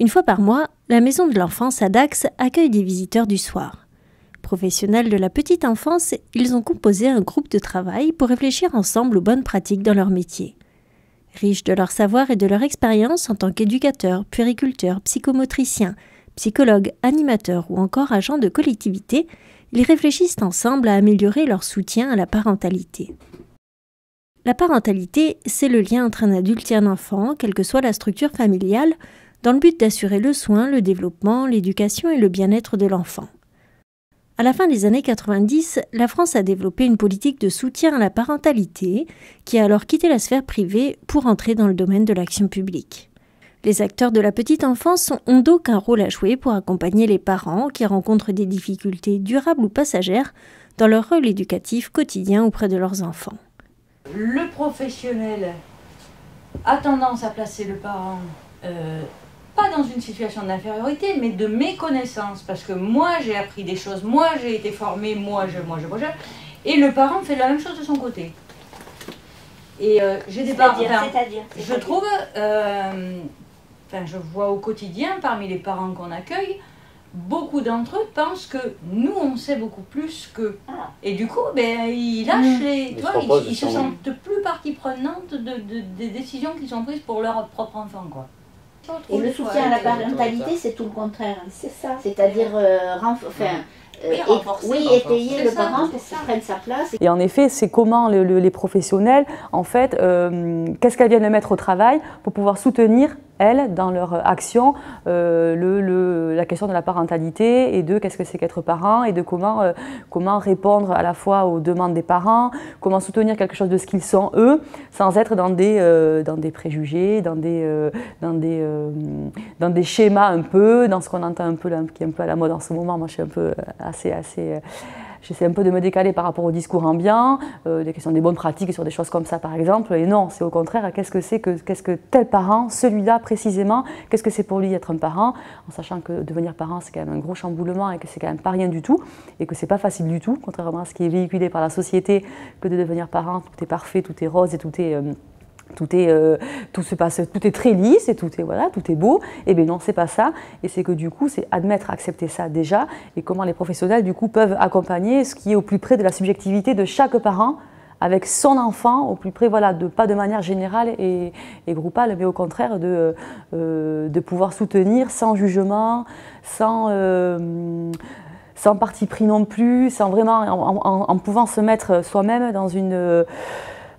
Une fois par mois, la maison de l'enfance à Dax accueille des visiteurs du soir. Professionnels de la petite enfance, ils ont composé un groupe de travail pour réfléchir ensemble aux bonnes pratiques dans leur métier. Riches de leur savoir et de leur expérience en tant qu'éducateurs, puériculteurs, psychomotriciens, psychologues, animateurs ou encore agents de collectivité, ils réfléchissent ensemble à améliorer leur soutien à la parentalité. La parentalité, c'est le lien entre un adulte et un enfant, quelle que soit la structure familiale, dans le but d'assurer le soin, le développement, l'éducation et le bien-être de l'enfant. À la fin des années 90, la France a développé une politique de soutien à la parentalité qui a alors quitté la sphère privée pour entrer dans le domaine de l'action publique. Les acteurs de la petite enfance ont donc un rôle à jouer pour accompagner les parents qui rencontrent des difficultés durables ou passagères dans leur rôle éducatif quotidien auprès de leurs enfants. Le professionnel a tendance à placer le parent pas dans une situation d'infériorité, mais de méconnaissance, parce que moi j'ai appris des choses, moi j'ai été formé, et le parent fait la même chose de son côté. Et j'ai des parents, je trouve, je vois au quotidien, parmi les parents qu'on accueille, beaucoup d'entre eux pensent que nous on sait beaucoup plus qu'eux. Et du coup, ils lâchent ils se sentent plus partie prenante des décisions qui sont prises pour leur propre enfant, quoi. Et le soutien à la parentalité, c'est tout le contraire. C'est ça. C'est-à-dire étayer le parent pour qu'il prenne sa place. Et en effet, c'est comment les professionnels, en fait, qu'est-ce qu'elles viennent mettre au travail pour pouvoir soutenir, elles, dans leur action, la question de la parentalité et de qu'est-ce que c'est qu'être parent et de comment répondre à la fois aux demandes des parents, comment soutenir quelque chose de ce qu'ils sont eux, sans être dans des préjugés, dans des schémas un peu, dans ce qu'on entend un peu là, qui est un peu à la mode en ce moment. Moi, je suis un peu j'essaie un peu de me décaler par rapport au discours ambiant, des questions des bonnes pratiques sur des choses comme ça par exemple, et non, c'est au contraire, qu'est-ce que tel parent, celui-là précisément, qu'est-ce que c'est pour lui être un parent, en sachant que devenir parent c'est quand même un gros chamboulement et que c'est quand même pas rien du tout, et que c'est pas facile du tout, contrairement à ce qui est véhiculé par la société, que de devenir parent, tout est parfait, tout est rose et tout est très lisse et tout est beau. Et bien non, c'est pas ça. Et c'est que du coup, c'est admettre, accepter ça déjà, et comment les professionnels du coup peuvent accompagner ce qui est au plus près de la subjectivité de chaque parent avec son enfant, au plus près, pas de manière générale et groupale, mais au contraire de pouvoir soutenir sans jugement, sans parti pris non plus, sans vraiment en pouvant se mettre soi-même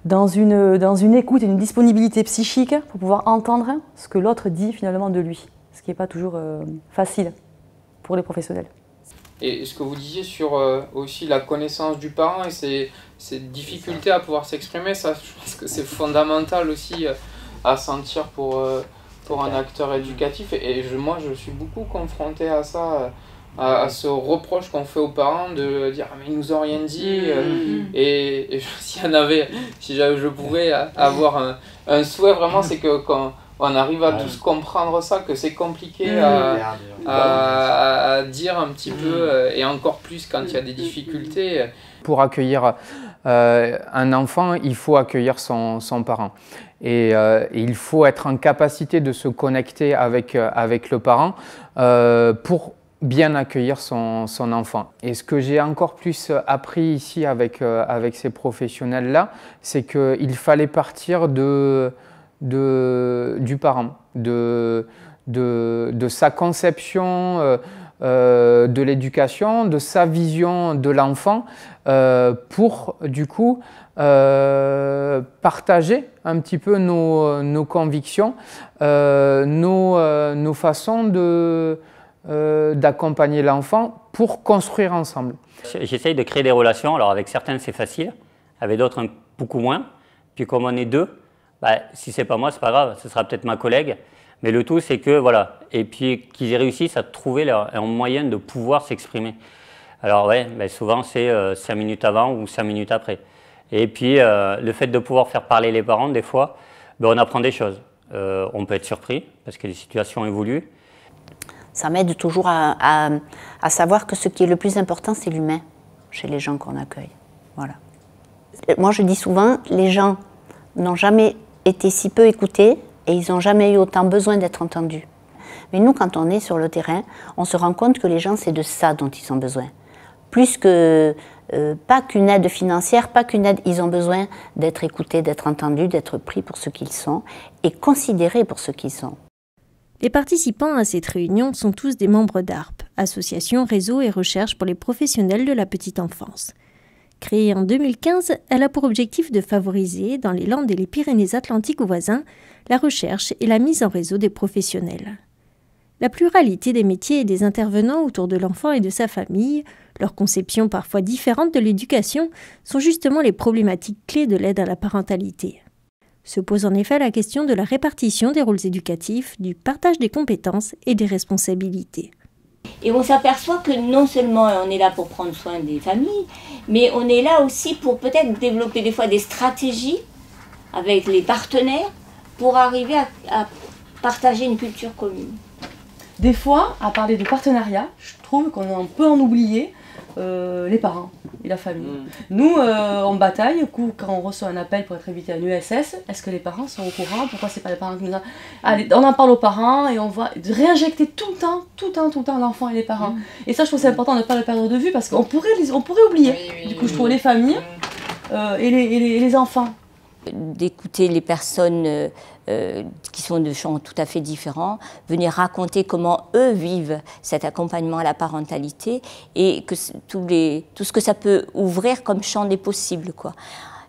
dans une écoute et une disponibilité psychique pour pouvoir entendre ce que l'autre dit finalement de lui, ce qui n'est pas toujours facile pour les professionnels. Et ce que vous disiez sur aussi la connaissance du parent et ses difficultés à pouvoir s'exprimer, ça je pense que c'est fondamental aussi à sentir pour un acteur éducatif. Et moi je suis beaucoup confronté à ça. À ce reproche qu'on fait aux parents de dire mais ils nous ont rien dit et si je pourrais avoir un souhait vraiment, c'est que quand on arrive à tous comprendre ça, que c'est compliqué à dire un petit peu et encore plus quand il y a des difficultés. Pour accueillir un enfant, il faut accueillir son parent. Et il faut être en capacité de se connecter avec le parent pour bien accueillir son enfant. Et ce que j'ai encore plus appris ici avec ces professionnels-là, c'est qu'il fallait partir du parent, de sa conception de l'éducation, de sa vision de l'enfant, pour du coup partager un petit peu nos convictions, nos façons d'accompagner l'enfant pour construire ensemble. J'essaye de créer des relations, alors avec certaines c'est facile, avec d'autres beaucoup moins. Puis comme on est deux, si c'est pas moi, c'est pas grave, ce sera peut-être ma collègue. Mais le tout c'est que voilà, et puis qu'ils réussissent à trouver un moyen de pouvoir s'exprimer. Alors ouais, souvent c'est 5 minutes avant ou 5 minutes après. Et puis le fait de pouvoir faire parler les parents, des fois, on apprend des choses. On peut être surpris parce que les situations évoluent. Ça m'aide toujours à savoir que ce qui est le plus important, c'est l'humain chez les gens qu'on accueille. Voilà. Moi, je dis souvent, les gens n'ont jamais été si peu écoutés et ils n'ont jamais eu autant besoin d'être entendus. Mais nous, quand on est sur le terrain, on se rend compte que les gens, c'est de ça dont ils ont besoin. Plus que, pas qu'une aide financière, pas qu'une aide, ils ont besoin d'être écoutés, d'être entendus, d'être pris pour ce qu'ils sont et considérés pour ce qu'ils sont. Les participants à cette réunion sont tous des membres d'ARP, Association, Réseau et Recherche pour les professionnels de la petite enfance. Créée en 2015, elle a pour objectif de favoriser, dans les Landes et les Pyrénées-Atlantiques voisins, la recherche et la mise en réseau des professionnels. La pluralité des métiers et des intervenants autour de l'enfant et de sa famille, leur conception parfois différente de l'éducation, sont justement les problématiques clés de l'aide à la parentalité. Se pose en effet la question de la répartition des rôles éducatifs, du partage des compétences et des responsabilités. Et on s'aperçoit que non seulement on est là pour prendre soin des familles, mais on est là aussi pour peut-être développer des fois des stratégies avec les partenaires pour arriver à partager une culture commune. Des fois, à parler de partenariat, je trouve qu'on peut en oublier les parents et la famille. Nous, on bataille, quand on reçoit un appel pour être invité à une ESS, est-ce que les parents sont au courant? Pourquoi c'est pas les parents qui nous... Allez, on en parle aux parents et on va réinjecter tout le temps l'enfant et les parents. Et ça, je trouve que c'est important de ne pas le perdre de vue parce qu'on pourrait oublier. Du coup, je trouve les familles et les enfants. D'écouter les personnes qui sont de champs tout à fait différents, venir raconter comment eux vivent cet accompagnement à la parentalité et que tout ce que ça peut ouvrir comme champ des possibles, quoi.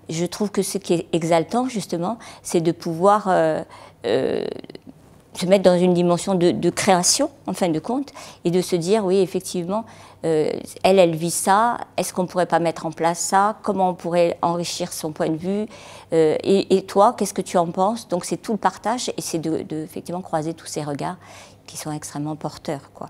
Je trouve que ce qui est exaltant, justement, c'est de pouvoir se mettre dans une dimension de création, en fin de compte, et de se dire, oui, effectivement, elle vit ça, est-ce qu'on ne pourrait pas mettre en place ça, comment on pourrait enrichir son point de vue, et toi, qu'est-ce que tu en penses? Donc c'est tout le partage, et c'est de effectivement croiser tous ces regards qui sont extrêmement porteurs, quoi.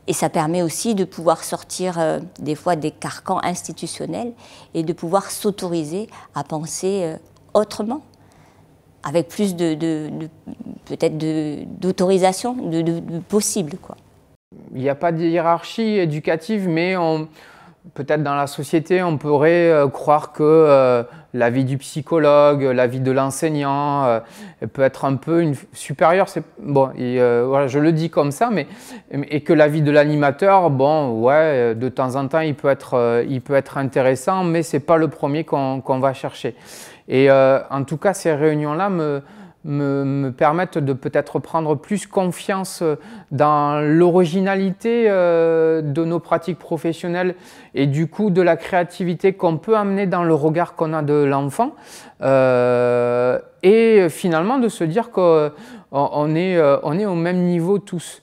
Et ça permet aussi de pouvoir sortir des fois des carcans institutionnels et de pouvoir s'autoriser à penser autrement, avec plus peut-être d'autorisation, de possible, quoi. Il n'y a pas de hiérarchie éducative, mais peut-être dans la société, on pourrait croire que la vie du psychologue, la vie de l'enseignant peut être un peu supérieure. Bon, voilà, je le dis comme ça, et que la vie de l'animateur, bon, ouais, de temps en temps, il peut être intéressant, mais ce n'est pas le premier qu'on va chercher. Et en tout cas, ces réunions-là me permettent de peut-être prendre plus confiance dans l'originalité de nos pratiques professionnelles et du coup de la créativité qu'on peut amener dans le regard qu'on a de l'enfant et finalement de se dire qu'on est au même niveau tous.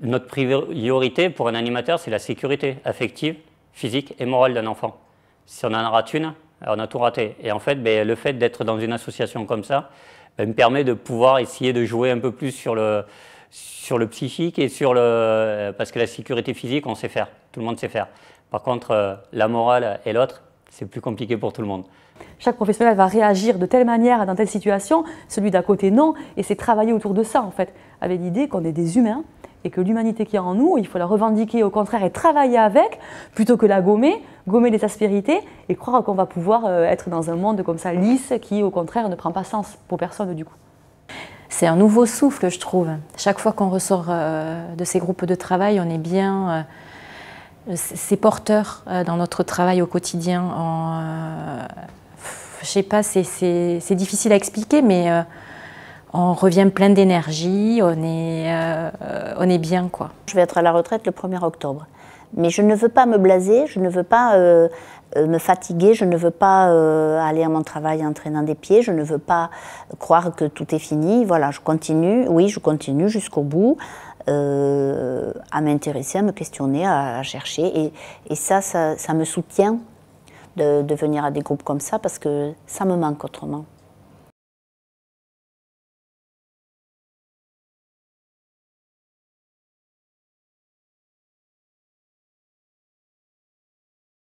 Notre priorité pour un animateur, c'est la sécurité affective, physique et morale d'un enfant. Si on en rate une, on a tout raté. Et en fait, le fait d'être dans une association comme ça, me permet de pouvoir essayer de jouer un peu plus sur le psychique et parce que la sécurité physique, on sait faire, tout le monde sait faire. Par contre, la morale et l'autre, c'est plus compliqué pour tout le monde. Chaque professionnel va réagir de telle manière dans telle situation, celui d'à côté non, et c'est travailler autour de ça en fait, avec l'idée qu'on est des humains et que l'humanité qui est en nous, il faut la revendiquer au contraire et travailler avec, plutôt que la gommer les aspérités et croire qu'on va pouvoir être dans un monde comme ça lisse qui au contraire ne prend pas sens pour personne du coup. C'est un nouveau souffle, je trouve. Chaque fois qu'on ressort de ces groupes de travail, on est bien... c'est porteur dans notre travail au quotidien. Je sais pas, c'est difficile à expliquer, mais on revient plein d'énergie, on est bien, quoi. Je vais être à la retraite le 1er octobre. Mais je ne veux pas me blaser, je ne veux pas me fatiguer, je ne veux pas aller à mon travail en traînant des pieds, je ne veux pas croire que tout est fini. Voilà, je continue, oui, je continue jusqu'au bout à m'intéresser, à me questionner, à chercher. Et ça me soutient de venir à des groupes comme ça parce que ça me manque autrement.